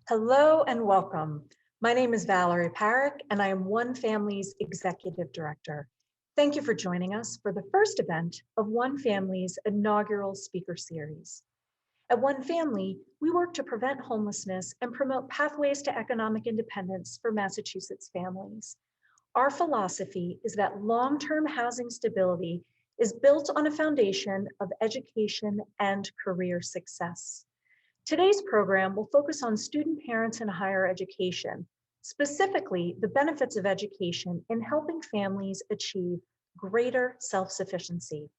Hello and welcome. My name is Valerie Paric, and I am One Family's Executive Director. Thank you for joining us for the first event of One Family's inaugural speaker series. At One Family, we work to prevent homelessness and promote pathways to economic independence for Massachusetts families. Our philosophy is that long-term housing stability is built on a foundation of education and career success. Today's program will focus on student parents in higher education, specifically the benefits of education in helping families achieve greater self-sufficiency.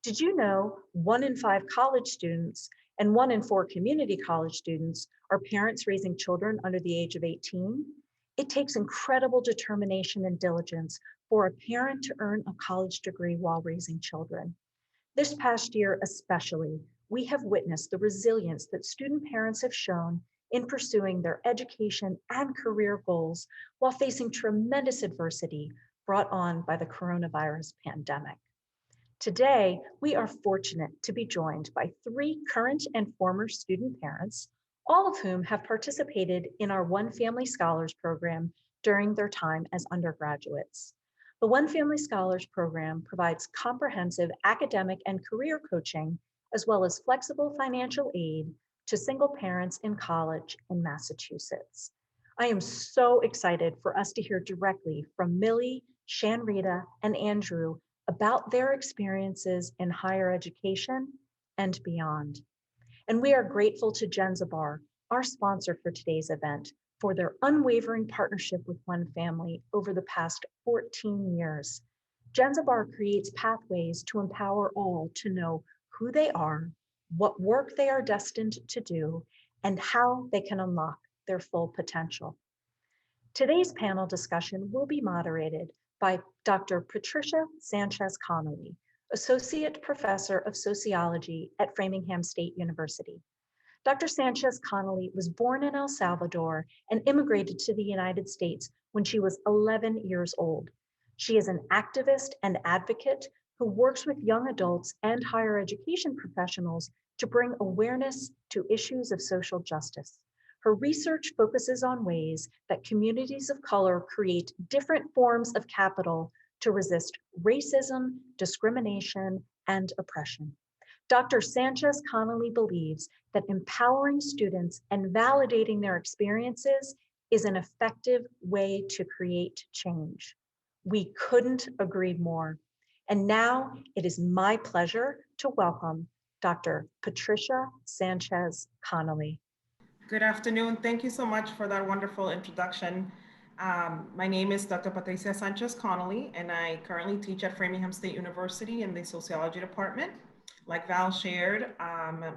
Did you know 1 in 5 college students and 1 in 4 community college students are parents raising children under the age of 18? It takes incredible determination and diligence for a parent to earn a college degree while raising children. This past year especially, we have witnessed the resilience that student parents have shown in pursuing their education and career goals while facing tremendous adversity brought on by the coronavirus pandemic. Today, we are fortunate to be joined by 3 current and former student parents, all of whom have participated in our One Family Scholars Program during their time as undergraduates. The One Family Scholars Program provides comprehensive academic and career coaching, as well as flexible financial aid to single parents in college in Massachusetts. I am so excited for us to hear directly from Millie, Shanrita, and Andrew about their experiences in higher education and beyond. And we are grateful to Genzabar, our sponsor for today's event, for their unwavering partnership with One Family over the past 14 years. Genzabar creates pathways to empower all to know who they are, what work they are destined to do, and how they can unlock their full potential. Today's panel discussion will be moderated by Dr. Patricia Sanchez-Connally, Associate Professor of Sociology at Framingham State University. Dr. Sanchez-Connally was born in El Salvador and immigrated to the United States when she was 11 years old. She is an activist and advocate who works with young adults and higher education professionals to bring awareness to issues of social justice. Her research focuses on ways that communities of color create different forms of capital to resist racism, discrimination, and oppression. Dr. Sanchez-Connally believes that empowering students and validating their experiences is an effective way to create change. We couldn't agree more. And now it is my pleasure to welcome Dr. Patricia Sanchez-Connally. Good afternoon. Thank you so much for that wonderful introduction. My name is Dr. Patricia Sanchez-Connally, and I currently teach at Framingham State University in the Sociology department. Like Val shared, I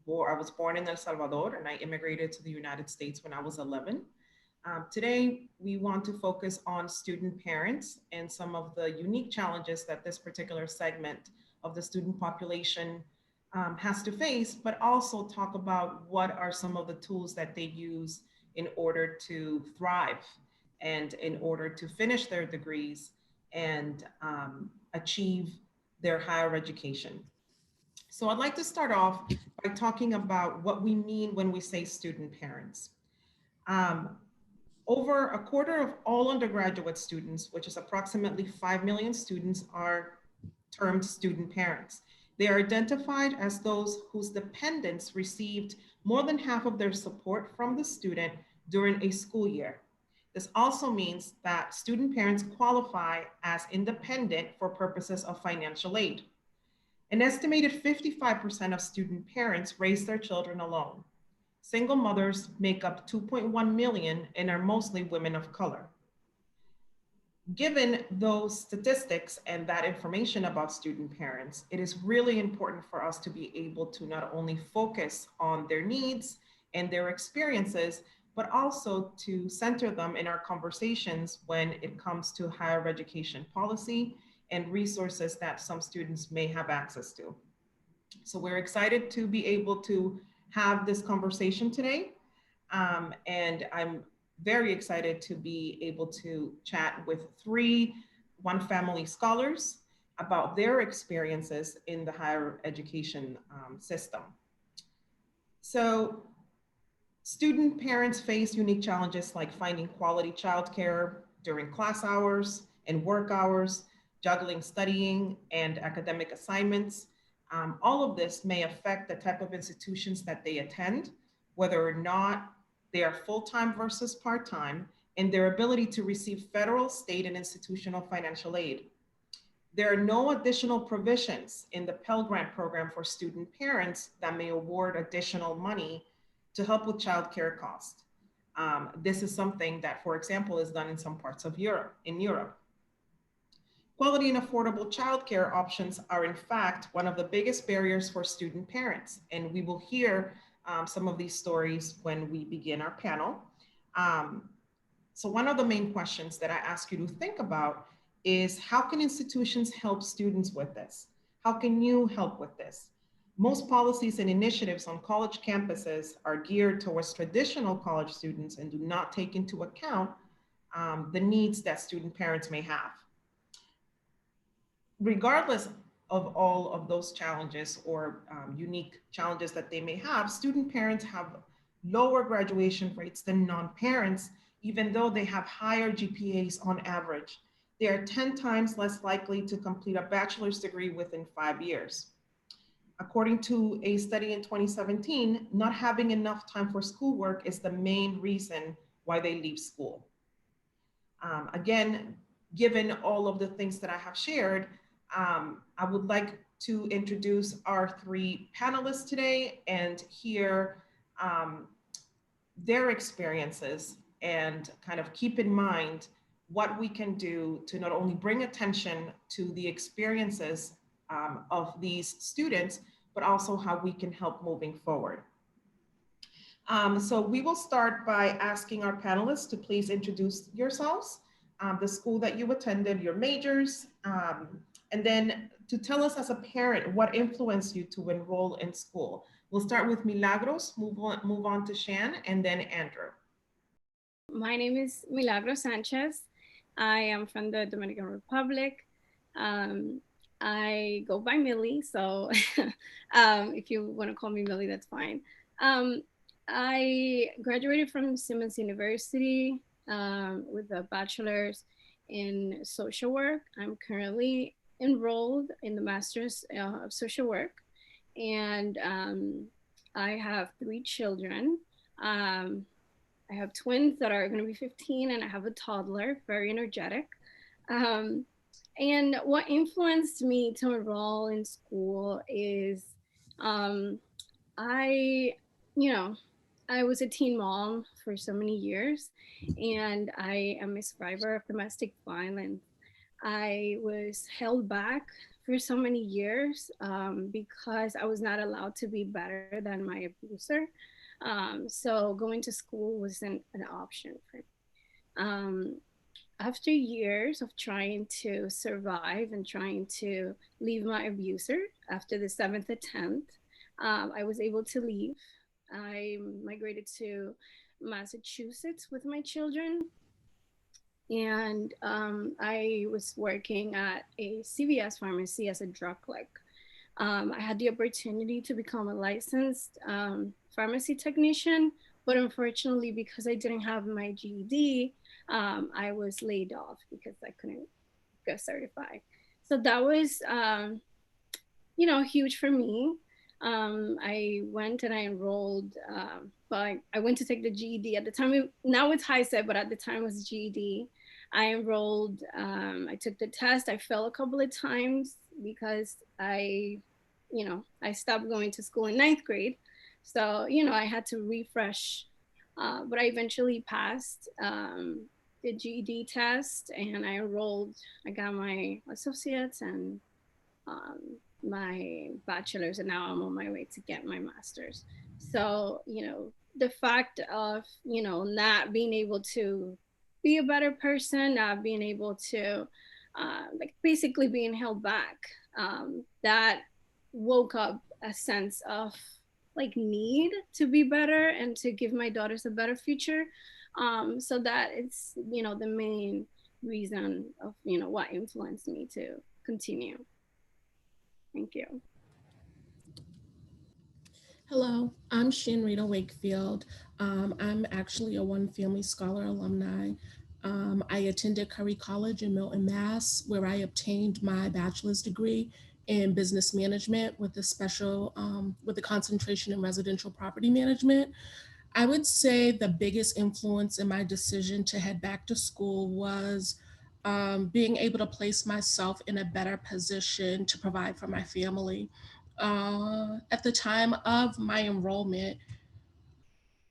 was born in El Salvador and I immigrated to the United States when I was 11. Today, we want to focus on student parents and some of the unique challenges that this particular segment of the student population has to face, but also talk about what are some of the tools that they use in order to thrive and in order to finish their degrees and achieve their higher education. So I'd like to start off by talking about what we mean when we say student parents. Over a quarter of all undergraduate students, which is approximately 5 million students, are termed student parents. They are identified as those whose dependents received more than half of their support from the student during a school year. This also means that student parents qualify as independent for purposes of financial aid. An estimated 55% of student parents raise their children alone. Single mothers make up 2.1 million and are mostly women of color. Given those statistics and that information about student parents, it is really important for us to be able to not only focus on their needs and their experiences, but also to center them in our conversations when it comes to higher education policy and resources that some students may have access to. So we're excited to be able to have this conversation today. And I'm very excited to be able to chat with 3 One Family scholars about their experiences in the higher education system. So Student parents face unique challenges like finding quality childcare during class hours and work hours, juggling studying and academic assignments. All of this may affect the type of institutions that they attend, whether or not they are full-time versus part-time, and their ability to receive federal, state, and institutional financial aid. There are no additional provisions in the Pell Grant program for student parents that may award additional money to help with childcare costs. This is something that, for example, is done in some parts of Europe, Quality and affordable childcare options are, in fact, one of the biggest barriers for student parents, and we will hear some of these stories when we begin our panel. So one of the main questions that I ask you to think about is, how can institutions help students with this? How can you help with this? Most policies and initiatives on college campuses are geared towards traditional college students and do not take into account the needs that student parents may have. Regardless of all of those challenges or unique challenges that they may have, student parents have lower graduation rates than non-parents, even though they have higher GPAs on average. They are 10 times less likely to complete a bachelor's degree within 5 years. According to a study in 2017, not having enough time for schoolwork is the main reason why they leave school. Again, given all of the things that I have shared, I would like to introduce our three panelists today and hear their experiences and kind of keep in mind what we can do to not only bring attention to the experiences of these students, but also how we can help moving forward. So we will start by asking our panelists to please introduce yourselves, the school that you attended, your majors, and then to tell us as a parent what influenced you to enroll in school. We'll start with Milagros, move on to Shan, and then Andrew. My name is Milagros Sanchez. I am from the Dominican Republic. I go by Millie, so if you want to call me Millie, that's fine. I graduated from Simmons University with a bachelor's in social work. I'm currently enrolled in the Master's of Social Work, and I have 3 children. I have twins that are going to be 15, and I have a toddler, very energetic. And what influenced me to enroll in school is I was a teen mom for so many years, and I am a survivor of domestic violence. I was held back for so many years because I was not allowed to be better than my abuser. So going to school wasn't an option for me. After years of trying to survive and trying to leave my abuser, after the 7th attempt, I was able to leave. I migrated to Massachusetts with my children, and I was working at a CVS pharmacy as a drug clerk. I had the opportunity to become a licensed pharmacy technician, but unfortunately, because I didn't have my GED, I was laid off because I couldn't get certified. So that was, huge for me. I went and I enrolled, but I went to take the GED at the time. Now it's HiSET, but at the time it was GED. I enrolled, I took the test. I failed a couple of times because I stopped going to school in 9th grade. So, I had to refresh, but I eventually passed the GED test, and I enrolled. I got my associates and my bachelor's, and now I'm on my way to get my master's. So, the fact of, not being able to be a better person, not being able to, basically being held back, that woke up a sense of need to be better and to give my daughters a better future. So that it's, the main reason of, what influenced me to continue. Thank you. Hello, I'm Shanrita Wakefield. I'm actually a One Family Scholar alumni. I attended Curry College in Milton, Mass, where I obtained my bachelor's degree in business management with a concentration in residential property management. I would say the biggest influence in my decision to head back to school was being able to place myself in a better position to provide for my family. At the time of my enrollment,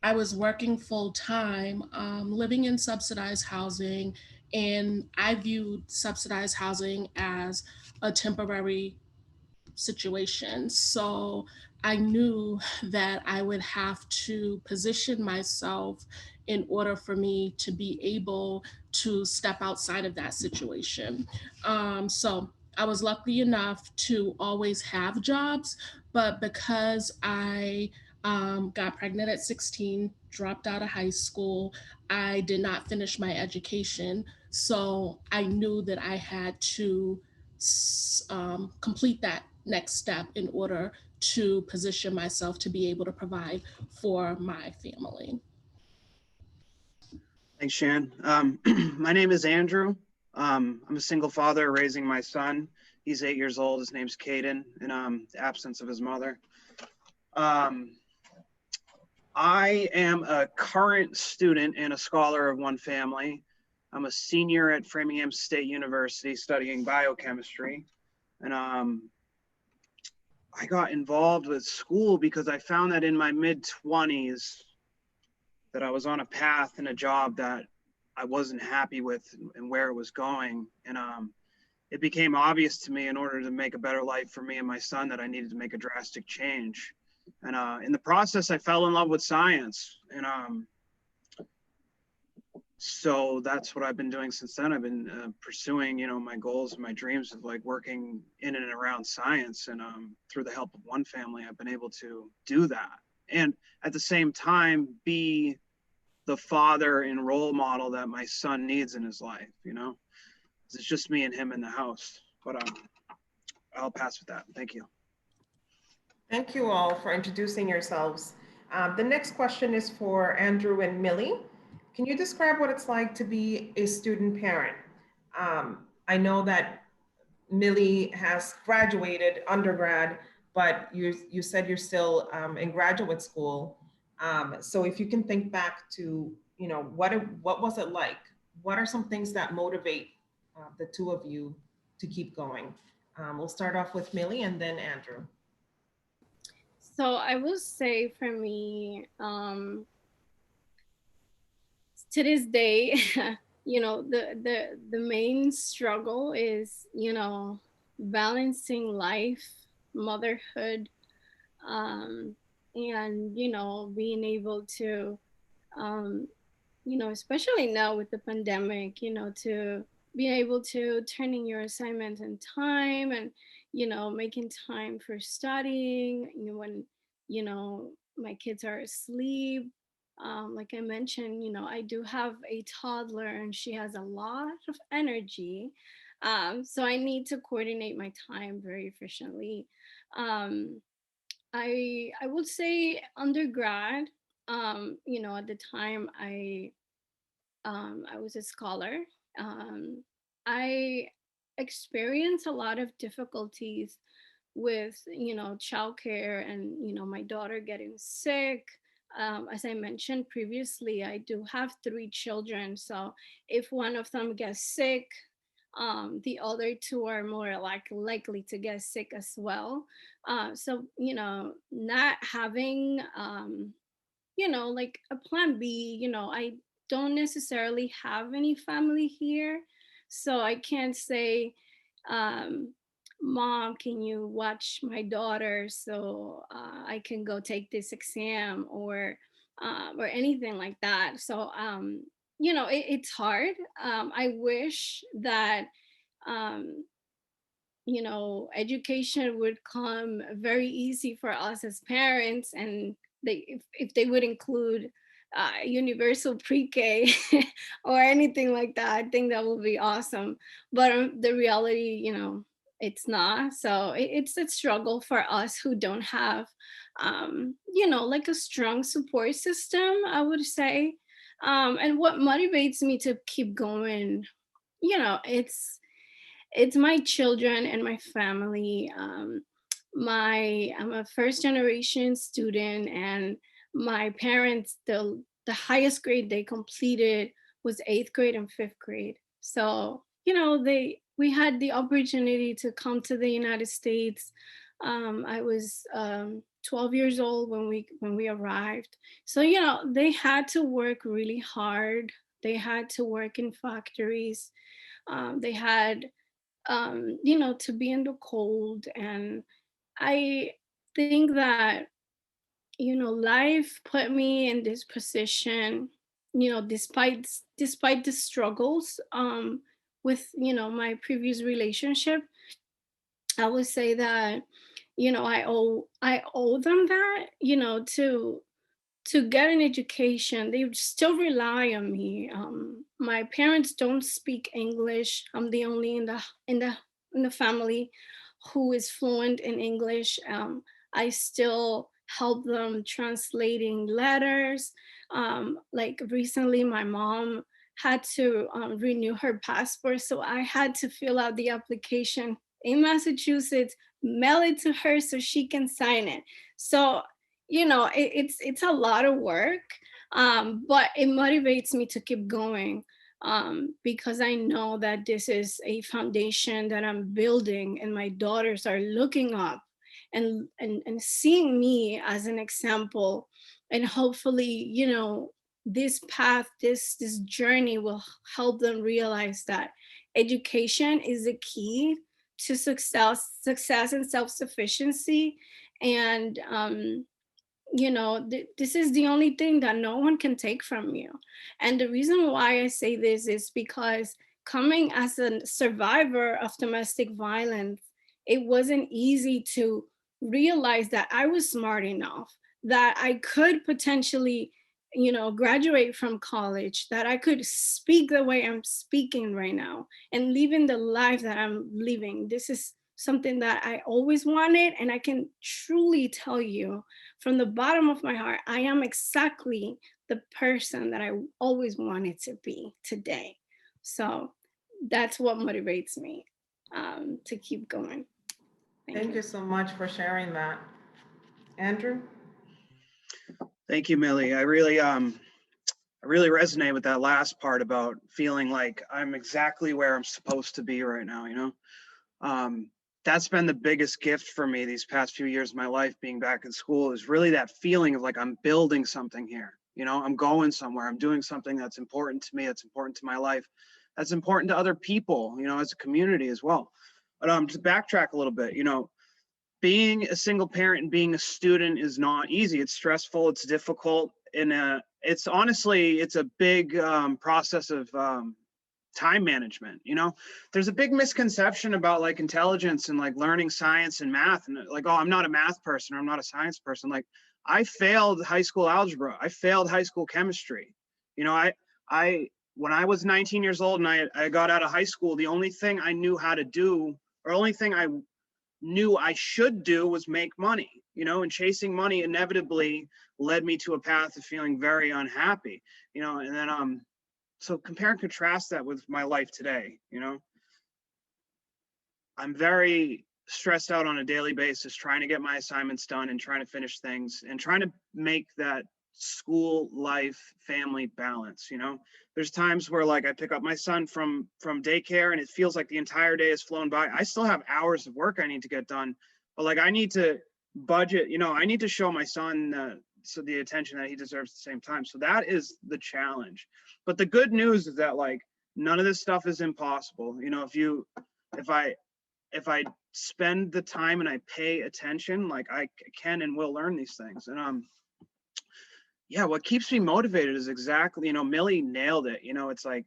I was working full time, living in subsidized housing, and I viewed subsidized housing as a temporary situation. So I knew that I would have to position myself in order for me to be able to step outside of that situation. So I was lucky enough to always have jobs, but because I got pregnant at 16, dropped out of high school, I did not finish my education. So I knew that I had to complete that next step in order to position myself to be able to provide for my family. Thanks, Shan. My name is Andrew. I'm a single father raising my son. He's 8 years old. His name's Caden, in the absence of his mother. I am a current student and a scholar of One Family. I'm a senior at Framingham State University studying biochemistry. And I got involved with school because I found that in my mid-20s that I was on a path and a job that I wasn't happy with and where it was going. And it became obvious to me in order to make a better life for me and my son that I needed to make a drastic change. And in the process, I fell in love with science. And so that's what I've been doing since then. I've been pursuing, my goals and my dreams of like working in and around science. And through the help of One Family, I've been able to do that. And at the same time, be the father and role model that my son needs in his life, It's just me and him in the house. But I'll pass with that. Thank you. Thank you all for introducing yourselves. The next question is for Andrew and Millie. Can you describe what it's like to be a student parent? I know that Millie has graduated undergrad, but you said you're still in graduate school. So if you can think back to, what was it like? What are some things that motivate the two of you to keep going? We'll start off with Millie and then Andrew. So I will say for me, to this day, the main struggle is, balancing life, motherhood, and, being able to, especially now with the pandemic, to being able to turn in your assignments in time and, making time for studying, when, my kids are asleep. Like I mentioned, I do have a toddler and she has a lot of energy. So I need to coordinate my time very efficiently. I would say undergrad, at the time I was a scholar. I experienced a lot of difficulties with, childcare and, my daughter getting sick. As I mentioned previously, I do have 3 children. So if one of them gets sick, the other 2 are more likely to get sick as well. So, not having, like a plan B, I don't necessarily have any family here. So I can't say, Mom, can you watch my daughter so I can go take this exam or anything like that. So, it's hard. I wish that, um, education would come very easy for us as parents, and if they would include universal pre-K or anything like that, I think that would be awesome. But the reality, it's not. So it's a struggle for us who don't have, you know, like a strong support system, I would say. And what motivates me to keep going, you know, it's my children and my family. I'm a first generation student, and my parents, the highest grade they completed was 8th grade and 5th grade. So, you know, we had the opportunity to come to the United States. I was 12 years old when we arrived. So, you know, they had to work really hard. They had to work in factories. They had, you know, to be in the cold. And I think that, you know, life put me in this position, you know, despite the struggles with, you know, my previous relationship. I would say that, you know, I owe them that, you know, to get an education. They still rely on me. My parents don't speak English. I'm the only in the family who is fluent in English. I still help them translating letters. Like recently, my mom had to renew her passport, so I had to fill out the application in Massachusetts, mail it to her so she can sign it. So, you know, it's a lot of work, but it motivates me to keep going, because I know that this is a foundation that I'm building, and my daughters are looking up and seeing me as an example. And hopefully, you know, this path, this journey will help them realize that education is the key to success and self-sufficiency. And you know, this is the only thing that no one can take from you. And the reason why I say this is because, coming as a survivor of domestic violence, it wasn't easy to realize that I was smart enough, that I could potentially, you know, graduate from college, that I could speak the way I'm speaking right now and living the life that I'm living. This is something that I always wanted, and I can truly tell you from the bottom of my heart, I am exactly the person that I always wanted to be today. So that's what motivates me to keep going. Thank you so much for sharing that. Andrew? Thank you, Millie. I really resonate with that last part about feeling like I'm exactly where I'm supposed to be right now, you know? That's been the biggest gift for me these past few years of my life, being back in school, is really that feeling of like, I'm building something here. You know, I'm going somewhere. I'm doing something that's important to me, that's important to my life, that's important to other people, you know, as a community as well. But to backtrack a little bit, you know, being a single parent and being a student is not easy. It's stressful, it's difficult, and it's honestly, it's a big process of time management. You know, there's a big misconception about like intelligence and like learning science and math, and like, oh, I'm not a math person, or I'm not a science person. Like, I failed high school algebra, I failed high school chemistry. You know, I when I was 19 years old and I got out of high school, the only thing I knew how to do, or only thing I knew I should do, was make money, you know, and chasing money inevitably led me to a path of feeling very unhappy, you know. And then so compare and contrast that with my life today. You know, I'm very stressed out on a daily basis, trying to get my assignments done and trying to finish things and trying to make that school life family balance. You know, there's times where like I pick up my son from daycare and it feels like the entire day has flown by. I still have hours of work I need to get done, but like I need to budget, you know, I need to show my son so the attention that he deserves at the same time. So that is the challenge. But the good news is that like none of this stuff is impossible. You know, if I spend the time and I pay attention, like I can and will learn these things. And yeah, what keeps me motivated is exactly, you know, Millie nailed it. You know, it's like,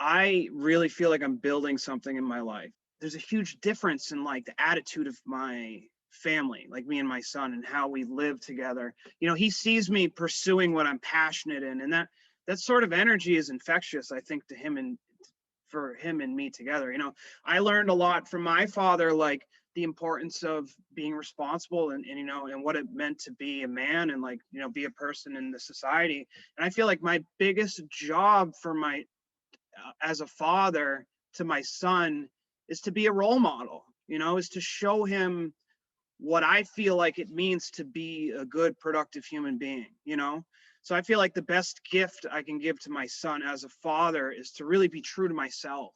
I really feel like I'm building something in my life. There's a huge difference in like the attitude of my family, like me and my son, and how we live together. You know, he sees me pursuing what I'm passionate in, and that sort of energy is infectious, I think, to him and for him and me together. You know, I learned a lot from my father, like the importance of being responsible and you know, and what it meant to be a man and like, you know, be a person in the society. And I feel like my biggest job for my, as a father to my son is to be a role model, you know, is to show him what I feel like it means to be a good, productive human being, you know? So I feel like the best gift I can give to my son as a father is to really be true to myself,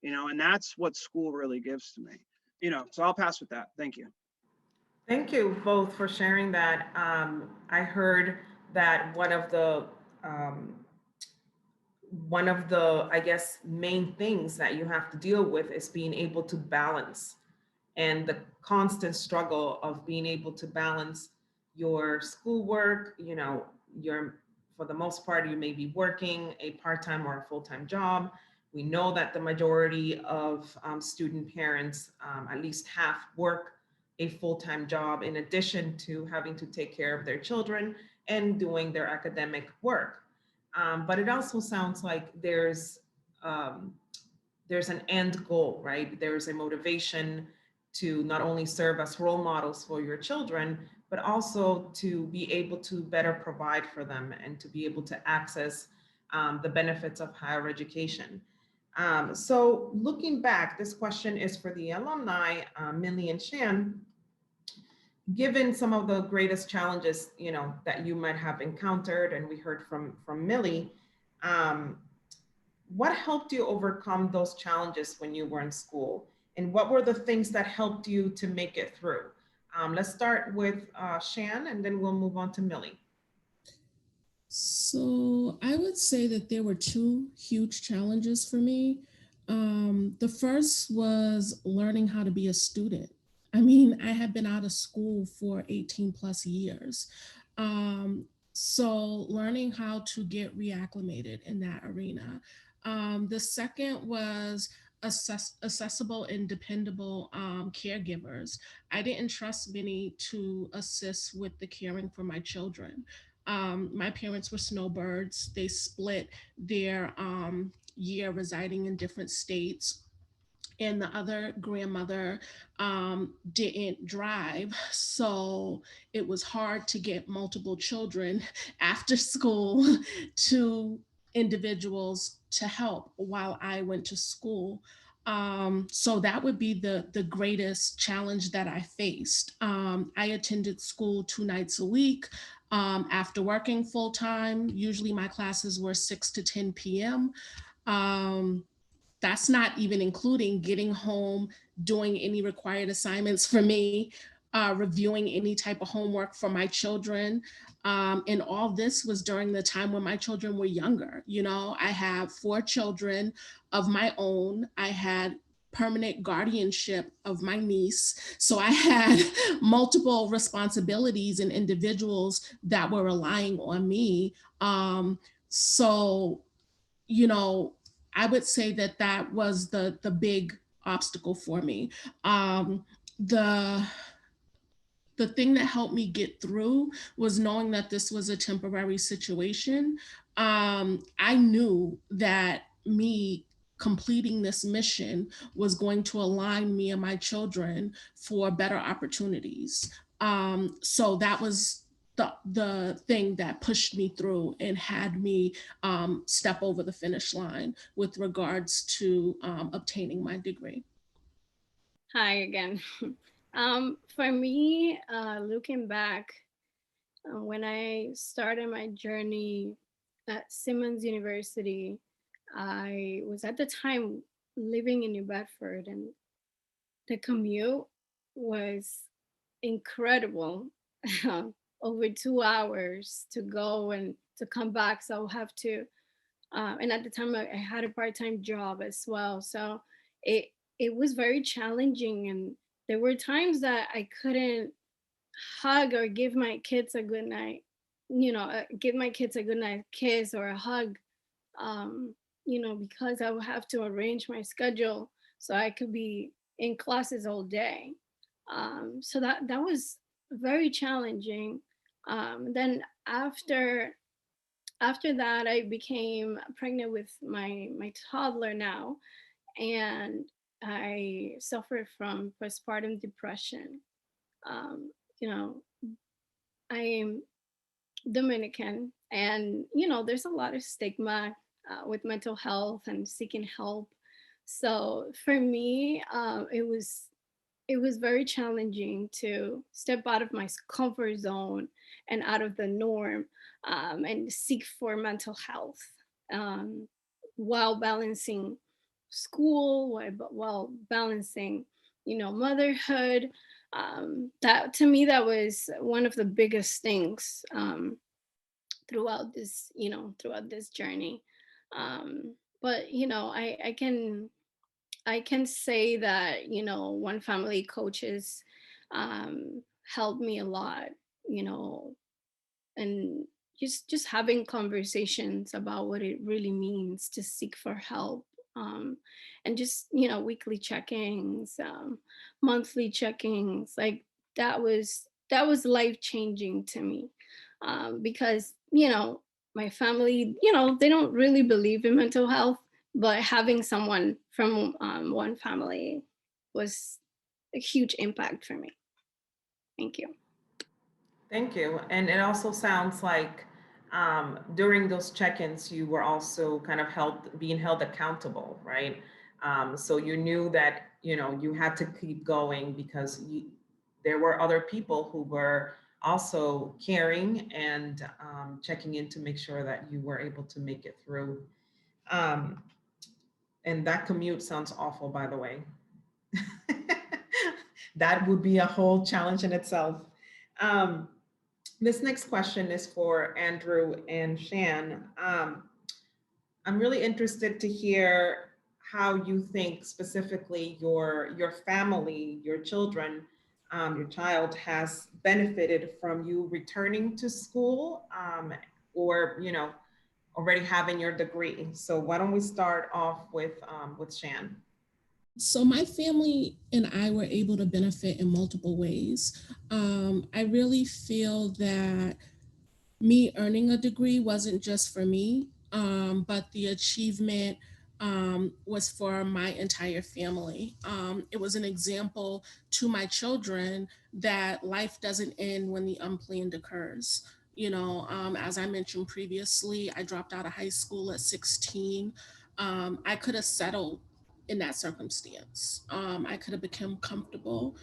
you know, and that's what school really gives to me, you know, so I'll pass with that. Thank you. Thank you both for sharing that. I heard that one of the, I guess, main things that you have to deal with is being able to balance, and the constant struggle of being able to balance your schoolwork. You know, for the most part, you may be working a part-time or a full-time job. We know that the majority of student parents, at least half, work a full-time job in addition to having to take care of their children and doing their academic work. But it also sounds like there's an end goal, right? There's a motivation to not only serve as role models for your children, but also to be able to better provide for them and to be able to access the benefits of higher education. So looking back, this question is for the alumni, Millie and Shan. Given some of the greatest challenges, you know, that you might have encountered, and we heard from Millie, what helped you overcome those challenges when you were in school? And what were the things that helped you to make it through? Let's start with Shan, and then we'll move on to Millie. So I would say that there were two huge challenges for me. The first was learning how to be a student. I mean, I had been out of school for 18 plus years. So learning how to get reacclimated in that arena. The second was accessible and dependable caregivers. I didn't trust many to assist with the caring for my children. My parents were snowbirds. They split their year residing in different states, and the other grandmother didn't drive. So it was hard to get multiple children after school to individuals to help while I went to school. So that would be the greatest challenge that I faced. I attended school 2 nights a week. After working full time, usually my classes were 6 to 10 p.m. That's not even including getting home, doing any required assignments for me, reviewing any type of homework for my children. And all this was during the time when my children were younger. You know, I have 4 children of my own. I had permanent guardianship of my niece. So I had multiple responsibilities and individuals that were relying on me. So, you know, I would say that that was the big obstacle for me. The thing that helped me get through was knowing that this was a temporary situation. I knew that me completing this mission was going to align me and my children for better opportunities. So that was the thing that pushed me through and had me step over the finish line with regards to obtaining my degree. Hi again. For me, looking back, when I started my journey at Simmons University, I was at the time living in New Bedford, and the commute was incredible. Over 2 hours to go and to come back. So I'll have to, and at the time I had a part-time job as well. So it was very challenging, and there were times that I couldn't hug or give my kids a good night, give my kids a good night kiss or a hug, because I would have to arrange my schedule so I could be in classes all day. So that was very challenging. Then after after that, I became pregnant with my toddler now, and I suffered from postpartum depression. Um, you know, I'm Dominican, and there's a lot of stigma with mental health and seeking help. So for me, it was very challenging to step out of my comfort zone and out of the norm, and seek for mental health, um, while balancing school, while balancing, motherhood. That to me, that was one of the biggest things, throughout this journey. But I can say that, one family coaches helped me a lot, you know, and just having conversations about what it really means to seek for help. And just, weekly check-ins, monthly check-ins, like that was life changing to me. Because, my family, they don't really believe in mental health, but having someone from one family was a huge impact for me. Thank you. Thank you. And it also sounds like during those check-ins, you were also kind of being held accountable, right? So you knew that, you had to keep going because there were other people who were also caring and checking in to make sure that you were able to make it through. Um, and that commute sounds awful, by the way. That would be a whole challenge in itself. Um, this next question is for Andrew and Shan. I'm really interested to hear how you think specifically your family, your children, your child has benefited from you returning to school, or already having your degree. So why don't we start off with Shan? So my family and I were able to benefit in multiple ways. I really feel that me earning a degree wasn't just for me, but the achievement was for my entire family. It was an example to my children that life doesn't end when the unplanned occurs. As I mentioned previously, I dropped out of high school at 16. I could have settled in that circumstance. I could have become comfortable,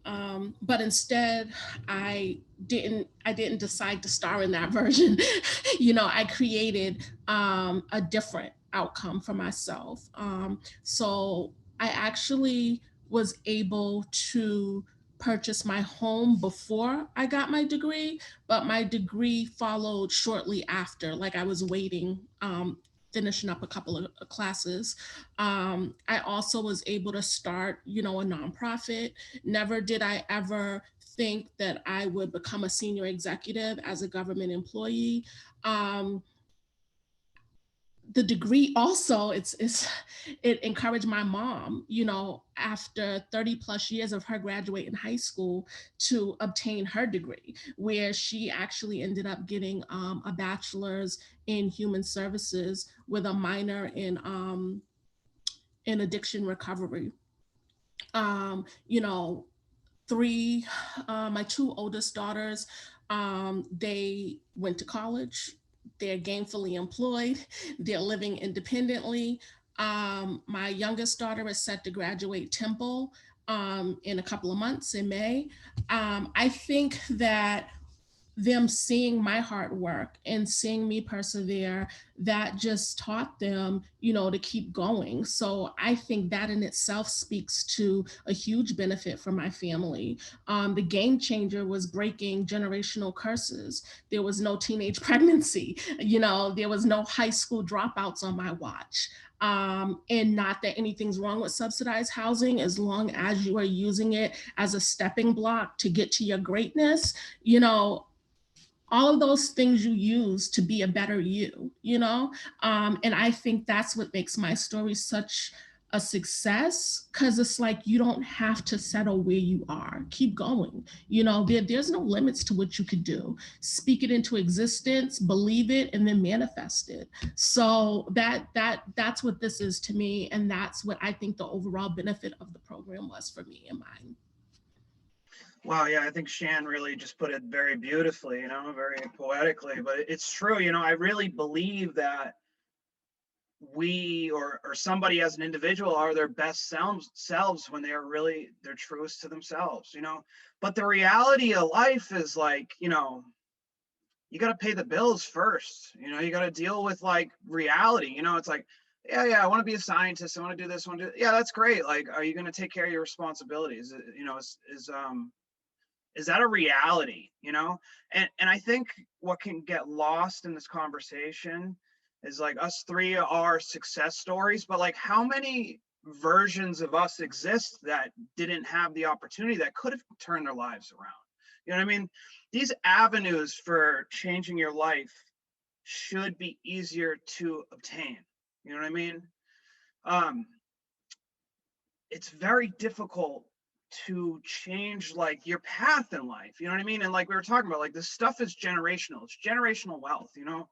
but instead I didn't decide to star in that version. I created a different outcome for myself. So I actually was able to purchase my home before I got my degree, but my degree followed shortly after. Like I was waiting, finishing up a couple of classes. I also was able to start, a nonprofit. Never did I ever think that I would become a senior executive as a government employee. Um, the degree also, it encouraged my mom, after 30 plus years of her graduating high school, to obtain her degree, where she actually ended up getting a bachelor's in human services with a minor in addiction recovery. You know, my two oldest daughters, they went to college. They're gainfully employed. They're living independently. My youngest daughter is set to graduate Temple in a couple of months in May. I think that them seeing my hard work and seeing me persevere, that just taught them, to keep going. So I think that in itself speaks to a huge benefit for my family. The game changer was breaking generational curses. There was no teenage pregnancy, there was no high school dropouts on my watch. And not that anything's wrong with subsidized housing, as long as you are using it as a stepping block to get to your greatness, all of those things you use to be a better you. And I think that's what makes my story such a success, because it's like you don't have to settle where you are. Keep going. You know, there's no limits to what you could do. Speak it into existence, believe it, and then manifest it. So that's what this is to me, and that's what I think the overall benefit of the program was for me and mine. Wow, yeah, I think Shan really just put it very beautifully, you know, very poetically, but it's true, you know, I really believe that we or somebody as an individual are their best selves when they are really their truest to themselves, you know. But the reality of life is like, you know, you got to pay the bills first, you know, you got to deal with like reality, you know. It's like, yeah, I want to be a scientist, I want to do this, I want to do, yeah, that's great. Like, are you going to take care of your responsibilities? You know, is that a reality, you know? And I think what can get lost in this conversation is like us three are success stories, but like how many versions of us exist that didn't have the opportunity that could have turned their lives around? You know what I mean? These avenues for changing your life should be easier to obtain. You know what I mean? It's very difficult to change like your path in life, you know what I mean? And like we were talking about, like this stuff is generational. It's generational wealth, you know.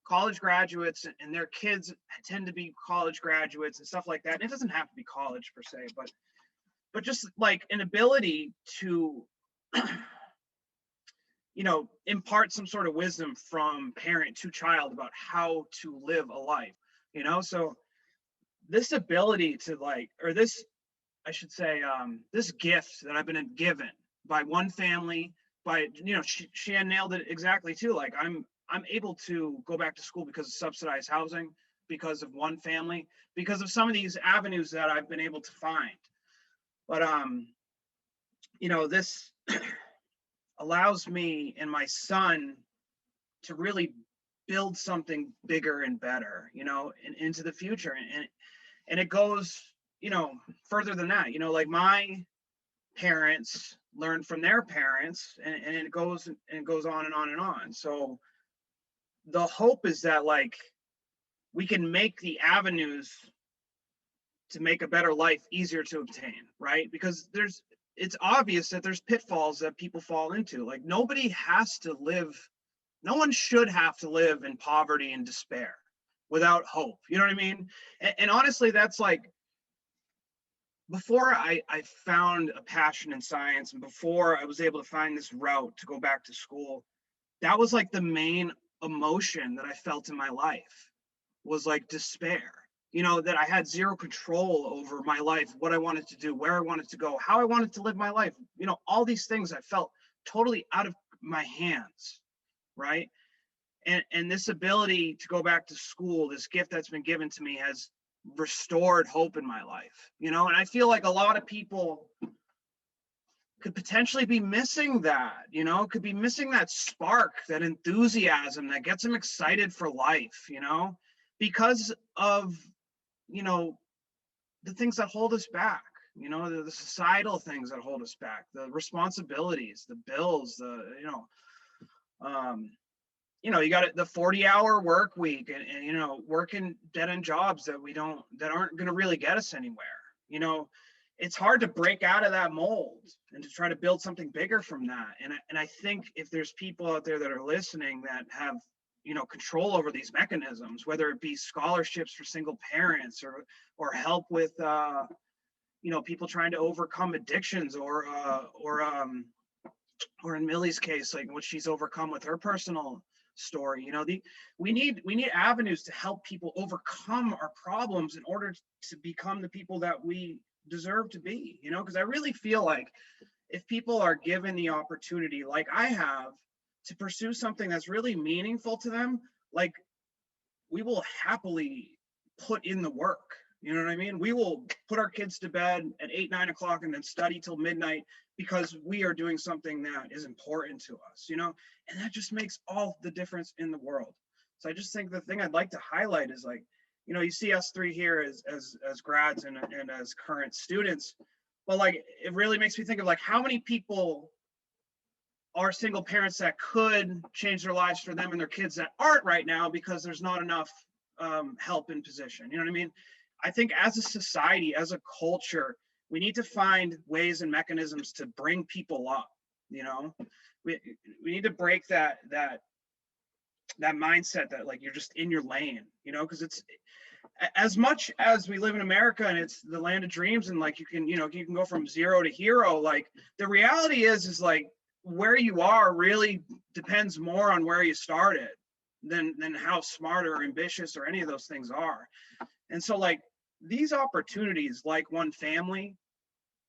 College graduates and their kids tend to be college graduates and stuff like that. And it doesn't have to be college per se, but just like an ability to you know, impart some sort of wisdom from parent to child about how to live a life, you know. So this ability to like, or this, I should say, this gift that I've been given by one family, by, you know, Shan nailed it exactly too. Like I'm able to go back to school because of subsidized housing, because of one family, because of some of these avenues that I've been able to find. But you know, this allows me and my son to really build something bigger and better, you know, into the future. And it goes, you know, further than that, you know, like my parents learned from their parents, and it goes on and on and on. So the hope is that like we can make the avenues to make a better life easier to obtain, right? Because it's obvious that there's pitfalls that people fall into. Like nobody has to live, no one should have to live in poverty and despair without hope. You know what I mean? And honestly, that's like, before I found a passion in science and before I was able to find this route to go back to school, that was like the main emotion that I felt in my life, was like despair. You know, that I had zero control over my life, what I wanted to do, where I wanted to go, how I wanted to live my life. You know, all these things I felt totally out of my hands, right? And this ability to go back to school, this gift that's been given to me, has restored hope in my life, you know. And I feel like a lot of people could potentially be missing that, you know, could be missing that spark, that enthusiasm that gets them excited for life, you know, because of, you know, the things that hold us back, you know, the societal things that hold us back, the responsibilities, the bills, you know, you got the 40-hour work week and, you know, working dead-end jobs that aren't going to really get us anywhere. You know, it's hard to break out of that mold and to try to build something bigger from that. And I think if there's people out there that are listening that have, you know, control over these mechanisms, whether it be scholarships for single parents or help with, you know, people trying to overcome addictions or in Millie's case, like what she's overcome with her personal story, you know, we need avenues to help people overcome our problems in order to become the people that we deserve to be, you know. Because I really feel like if people are given the opportunity, like I have, to pursue something that's really meaningful to them, like we will happily put in the work. You know what I mean? We will put our kids to bed at 8, 9 o'clock and then study till midnight because we are doing something that is important to us, you know? And that just makes all the difference in the world. So I just think the thing I'd like to highlight is like, you know, you see us three here as grads and as current students, but like, it really makes me think of like how many people are single parents that could change their lives for them and their kids that aren't right now because there's not enough help in position. You know what I mean? I think as a society, as a culture, we need to find ways and mechanisms to bring people up. You know, we need to break that mindset that like you're just in your lane, you know, because it's, as much as we live in America and it's the land of dreams and like you can, you know, you can go from zero to hero, like the reality is like where you are really depends more on where you started than how smart or ambitious or any of those things are. And so like these opportunities like One Family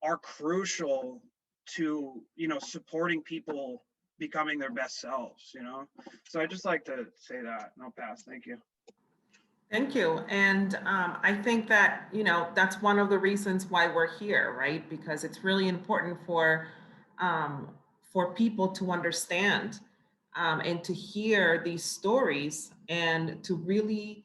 are crucial to, you know, supporting people becoming their best selves, you know. So I just like to say that, and I'll pass. Thank you. Thank you. And I think that, you know, that's one of the reasons why we're here, right? Because it's really important for people to understand and to hear these stories and to really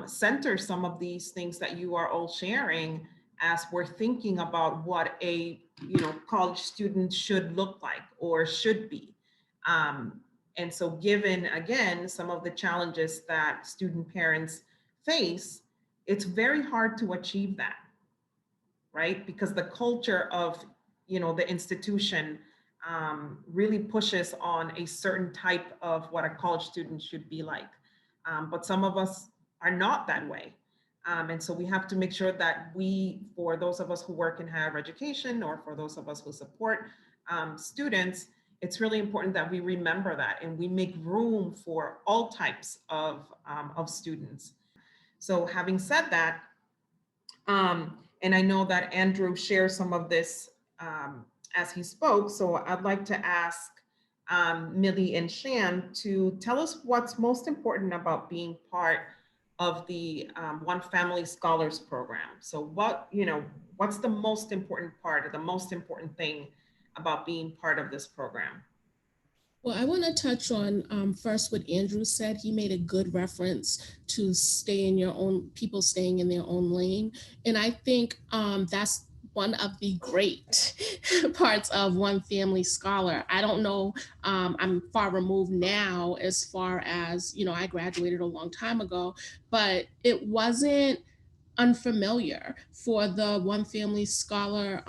center some of these things that you are all sharing as we're thinking about what a, you know, college student should look like or should be. And so given, again, some of the challenges that student parents face, it's very hard to achieve that, right? Because the culture of, you know, the institution really pushes on a certain type of what a college student should be like. But some of us are not that way. And so we have to make sure that we, for those of us who work in higher education or for those of us who support students, it's really important that we remember that and we make room for all types of students. So having said that, and I know that Andrew shared some of this as he spoke, so I'd like to ask Millie and Shan to tell us what's most important about being part of the One Family Scholars Program. So what, you know, what's the most important part or the most important thing about being part of this program? Well, I want to touch on first what Andrew said. He made a good reference to people staying in their own lane. And I think that's one of the great parts of One Family Scholar. I don't know, I'm far removed now as far as, you know, I graduated a long time ago, but it wasn't unfamiliar for the One Family Scholar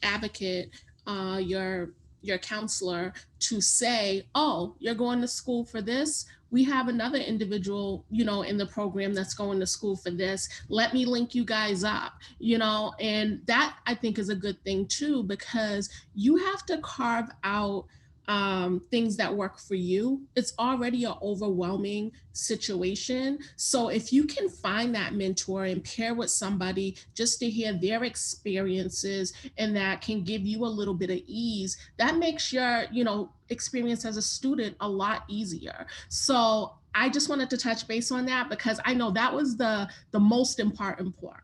advocate, your counselor, to say, oh, you're going to school for this, we have another individual, you know, in the program that's going to school for this, let me link you guys up, you know. And that I think is a good thing too, because you have to carve out things that work for you. It's already an overwhelming situation. So if you can find that mentor and pair with somebody just to hear their experiences, and that can give you a little bit of ease, that makes your, you know, experience as a student a lot easier. So I just wanted to touch base on that because I know that was the most important part.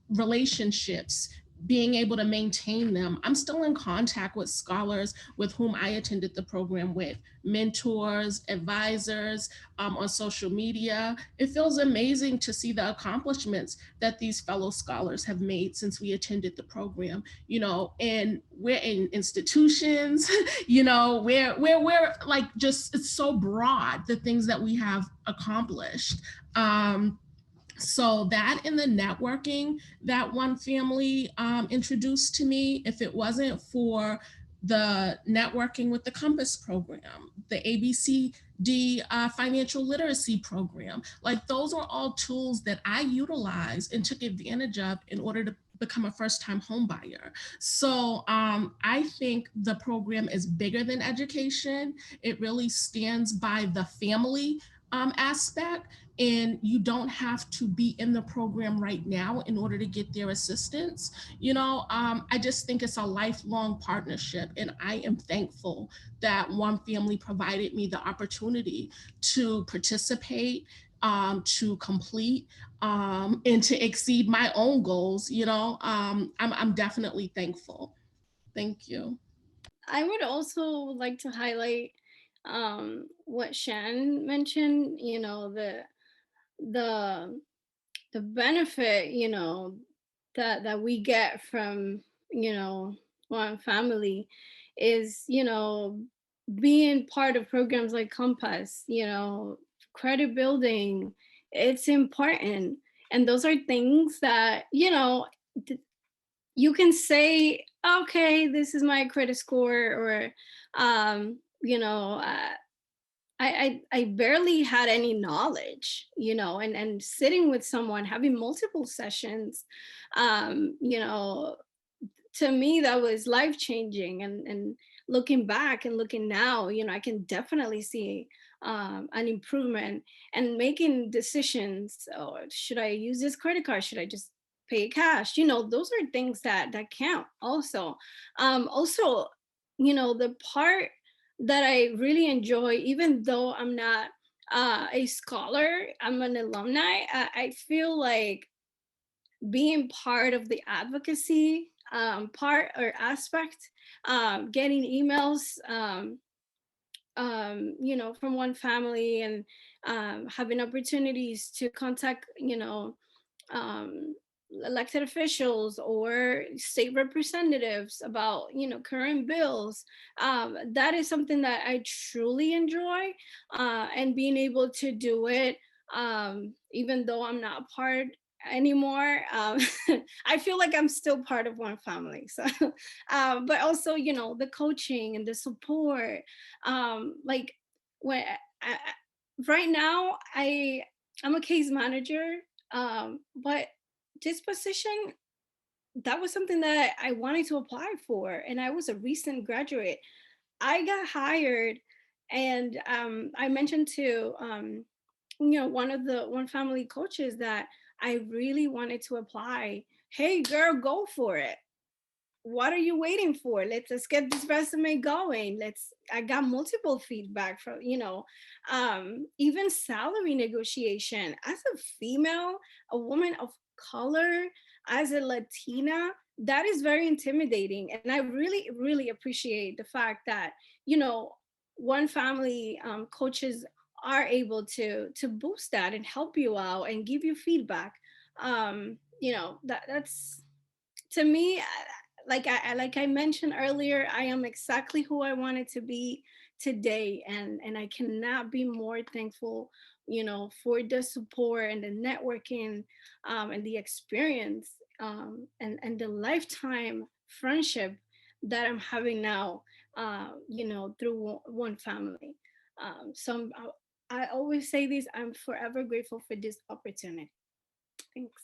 Relationships, being able to maintain them. I'm still in contact with scholars with whom I attended the program with, mentors, advisors, on social media. It feels amazing to see the accomplishments that these fellow scholars have made since we attended the program, you know. And we're in institutions, you know, we're like, just, it's so broad, the things that we have accomplished. So that and the networking that One Family introduced to me, if it wasn't for the networking with the Compass program, the ABCD financial literacy program, like those are all tools that I utilized and took advantage of in order to become a first-time home buyer. So I think the program is bigger than education. It really stands by the family aspect, and you don't have to be in the program right now in order to get their assistance. You know, I just think it's a lifelong partnership, and I am thankful that One Family provided me the opportunity to participate, to complete, and to exceed my own goals. You know, I'm definitely thankful. Thank you. I would also like to highlight what Shan mentioned, you know, the benefit, you know, that we get from, you know, One Family is, you know, being part of programs like Compass, you know, credit building. It's important. And those are things that, you know, you can say, okay, this is my credit score, or, you know, I barely had any knowledge, you know, and sitting with someone, having multiple sessions, you know, to me, that was life-changing. And looking back and looking now, you know, I can definitely see an improvement, and making decisions. Oh, should I use this credit card? Should I just pay cash? You know, those are things that count also. Also, you know, the part that I really enjoy, even though I'm not a scholar, I'm an alumni, I feel like being part of the advocacy part or aspect, getting emails, you know, from one family, and having opportunities to contact, you know, um, elected officials or state representatives about, you know, current bills. That is something that I truly enjoy, and being able to do it, even though I'm not a part anymore. I feel like I'm still part of one family. So, but also, you know, the coaching and the support, like when right now I'm a case manager, but this position, that was something that I wanted to apply for, and I was a recent graduate. I got hired, and I mentioned to you know, one family coaches that I really wanted to apply. Hey girl, go for it. What are you waiting for? Let's get this resume going. I got multiple feedback from, you know, even salary negotiation. As a female, a woman of color, as a Latina, that is very intimidating. And I really, really appreciate the fact that, you know, one family coaches are able to boost that and help you out and give you feedback. You know, that's, to me, like I mentioned earlier, I am exactly who I wanted to be today, and I cannot be more thankful, you know, for the support and the networking, and the experience, and the lifetime friendship that I'm having now, you know, through one family. I always say this: I'm forever grateful for this opportunity. Thanks.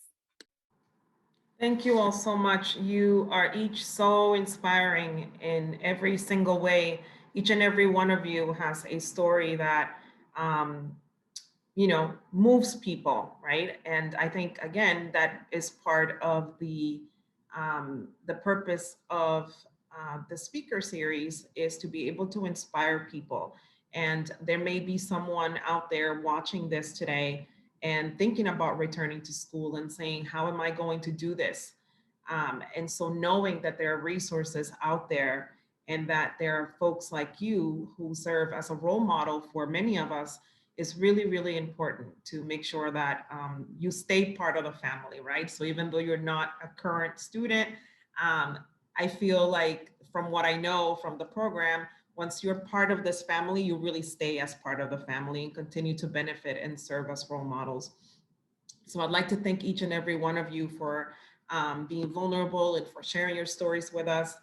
Thank you all so much. You are each so inspiring in every single way. Each and every one of you has a story that, um, you know, moves people, right? And I think, again, that is part of the purpose of the speaker series, is to be able to inspire people. And there may be someone out there watching this today and thinking about returning to school and saying, how am I going to do this? And so knowing that there are resources out there, and that there are folks like you who serve as a role model for many of us, is really, really important to make sure that you stay part of the family, right? So even though you're not a current student, I feel like, from what I know from the program, once you're part of this family, you really stay as part of the family and continue to benefit and serve as role models. So I'd like to thank each and every one of you for being vulnerable and for sharing your stories with us.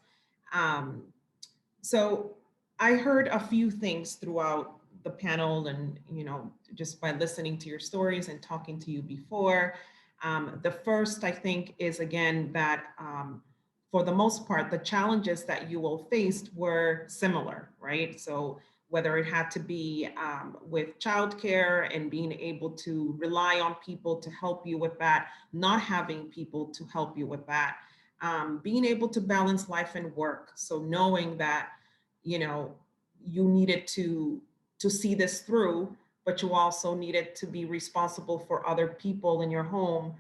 So I heard a few things throughout the panel, and, you know, just by listening to your stories and talking to you before. The first, I think, is, again, that for the most part, the challenges that you all faced were similar, right? So whether it had to be with childcare and being able to rely on people to help you with that, not having people to help you with that, being able to balance life and work. So knowing that, you know, you needed to see this through, but you also needed to be responsible for other people in your home.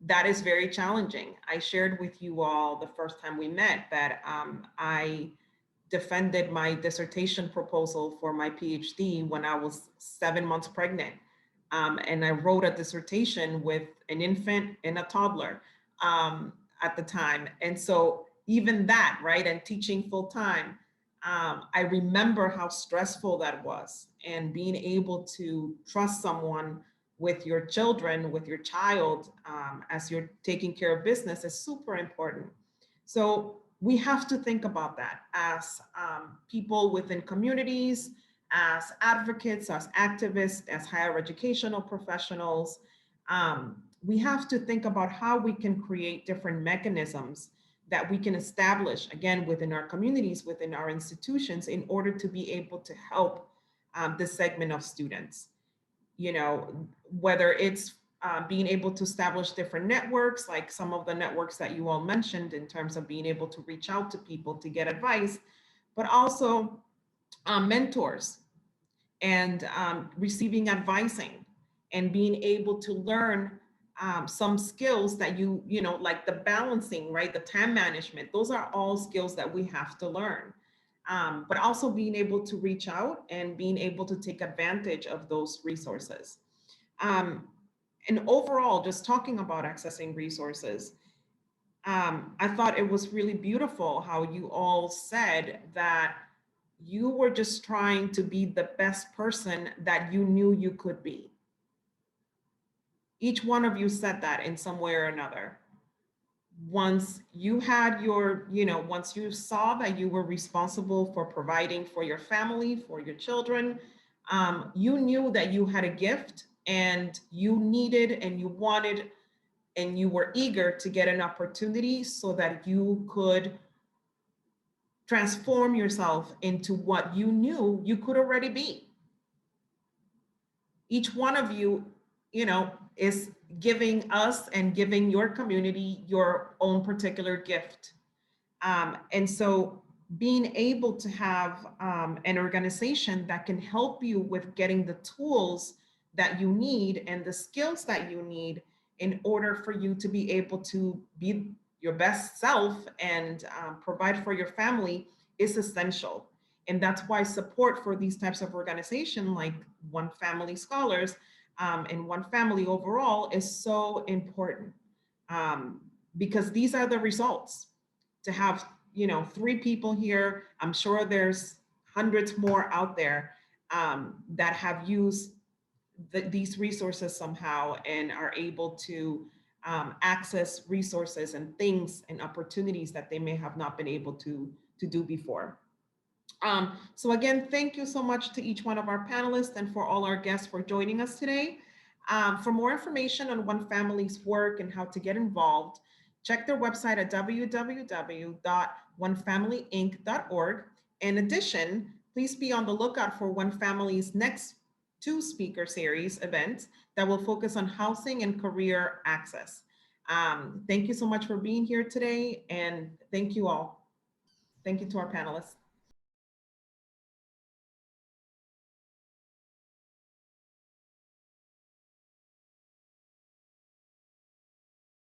That is very challenging. I shared with you all the first time we met that I defended my dissertation proposal for my PhD when I was 7 months pregnant. And I wrote a dissertation with an infant and a toddler at the time. And so even that, right, and teaching full time, I remember how stressful that was, and being able to trust someone with your children, with your child, as you're taking care of business is super important. So we have to think about that as people within communities, as advocates, as activists, as higher educational professionals. We have to think about how we can create different mechanisms that we can establish, again, within our communities, within our institutions, in order to be able to help this segment of students. You know, whether it's being able to establish different networks, like some of the networks that you all mentioned in terms of being able to reach out to people to get advice, but also mentors and receiving advising and being able to learn some skills that you know, like the balancing, right? The time management, those are all skills that we have to learn. But also being able to reach out and being able to take advantage of those resources. And overall, just talking about accessing resources, I thought it was really beautiful how you all said that you were just trying to be the best person that you knew you could be. Each one of you said that in some way or another. Once you had your, you know, once you saw that you were responsible for providing for your family, for your children, you knew that you had a gift and you needed and you wanted and you were eager to get an opportunity so that you could transform yourself into what you knew you could already be. Each one of you, you know, is giving us and giving your community your own particular gift. And so being able to have an organization that can help you with getting the tools that you need and the skills that you need in order for you to be able to be your best self and provide for your family is essential. And that's why support for these types of organizations like One Family Scholars and One Family overall is so important, because these are the results. To have, you know, 3 people here, I'm sure there's hundreds more out there that have used these resources somehow and are able to access resources and things and opportunities that they may have not been able to do before. So again, thank you so much to each one of our panelists and for all our guests for joining us today. For more information on One Family's work and how to get involved, check their website at www.onefamilyinc.org. In addition, please be on the lookout for One Family's next 2 speaker series events that will focus on housing and career access. Thank you so much for being here today, and thank you all. Thank you to our panelists.